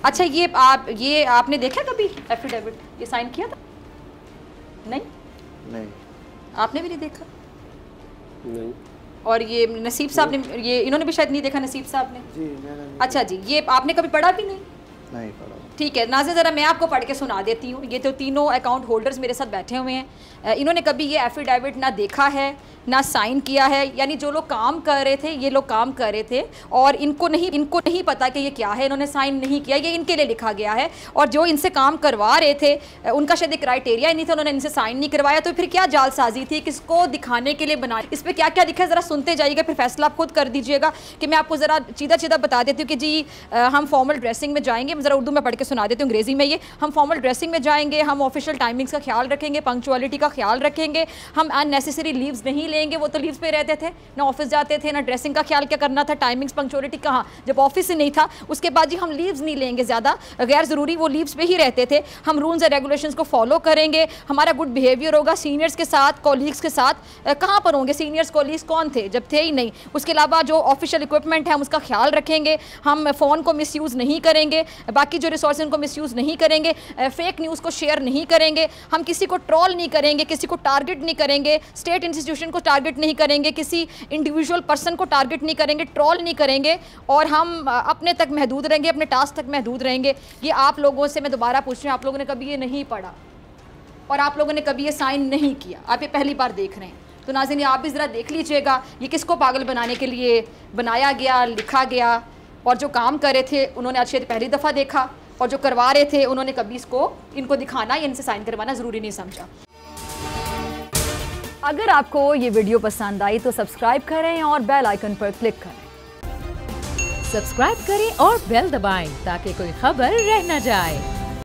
अच्छा ये आपने देखा कभी एफिडेविट ये साइन किया था? नहीं, आपने भी नहीं देखा? नहीं। और ये नसीब साहब ने, ये इन्होंने भी शायद नहीं देखा, नसीब साहब ने? जी मैंने। अच्छा जी, ये आपने कभी पढ़ा भी नहीं? नहीं पढ़ा। ठीक है नाज़िर, ज़रा मैं आपको पढ़ के सुना देती हूँ। ये तो तीनों अकाउंट होल्डर्स मेरे साथ बैठे हुए हैं। इन्होंने कभी ये एफिडेविट ना देखा है ना साइन किया है। यानी जो लोग काम कर रहे थे, ये लोग काम कर रहे थे और इनको नहीं पता कि ये क्या है, इन्होंने साइन नहीं किया, ये इनके लिए लिखा गया है। और जो इनसे काम करवा रहे थे उनका शायद क्राइटेरिया ही नहीं था, उन्होंने इनसे साइन नहीं करवाया। तो फिर क्या जालसाजी थी, किसको दिखाने के लिए बनाई? इस पर क्या क्या लिखा है ज़रा सुनते जाइएगा, फिर फैसला आप खुद कर दीजिएगा। कि मैं आपको ज़रा सीधा बता देती हूँ कि जी हम फॉर्मल ड्रेसिंग में जाएंगे। ज़रा उर्दू में पढ़ के सुना देती हूँ अंग्रेज़ी में। ये हम फॉर्मल ड्रेसिंग में जाएंगे, हम ऑफिशियल टाइमिंग्स का ख्याल रखेंगे, पंक्चुअलिटी का ख्याल रखेंगे, हम अननेसेसरी लीव्स नहीं लेंगे। वो तो लीव्स पे रहते थे, ना ऑफिस जाते थे, ना ड्रेसिंग का ख्याल क्या करना था, टाइमिंग्स पंक्चुअलिटी कहाँ, जब ऑफिस ही नहीं था। उसके बाद जी हम लीव्स नहीं लेंगे, ज़्यादा गैर ज़रूरी वो लीव्स पे ही रहते थे। हम रूल्स एंड रेगुलेशंस को फॉलो करेंगे, हमारा गुड बिहेवियर होगा सीनियर्स के साथ, कॉलीग्स के साथ। कहाँ पर होंगे सीनियर्स, कॉलीग्स कौन थे जब थे ही नहीं। उसके अलावा जो ऑफिशियल इक्विपमेंट है हम उसका ख्याल रखेंगे, हम फ़ोन को मिसयूज़ नहीं करेंगे, बाकी जो रिसोर्स उनको मिसयूज़ नहीं करेंगे, फेक न्यूज़ को शेयर नहीं करेंगे, हम किसी को ट्रोल नहीं करेंगे, किसी को टारगेट नहीं करेंगे, स्टेट इंस्टीट्यूशन को टारगेट नहीं करेंगे, किसी इंडिविजुअल पर्सन को टारगेट नहीं करेंगे, ट्रोल नहीं करेंगे और हम अपने तक महदूद रहेंगे, अपने टास्क तक महदूद रहेंगे। ये आप लोगों से मैं दोबारा पूछ रही हूँ, आप लोगों ने कभी ये नहीं पढ़ा और आप लोगों ने कभी ये साइन नहीं किया, आप ये पहली बार देख रहे हैं। तो नाज़रीन आप भी ज़रा देख लीजिएगा ये किसको पागल बनाने के लिए बनाया गया, लिखा गया। और जो काम कर रहे थे उन्होंने आज पहली दफ़ा देखा और जो करवा रहे थे उन्होंने कभी इनको दिखाना या इनसे साइन करवाना ज़रूरी नहीं समझा। अगर आपको ये वीडियो पसंद आई तो सब्सक्राइब करें और बेल आइकन पर क्लिक करें। सब्सक्राइब करें और बेल दबाएं ताकि कोई खबर रह न जाए।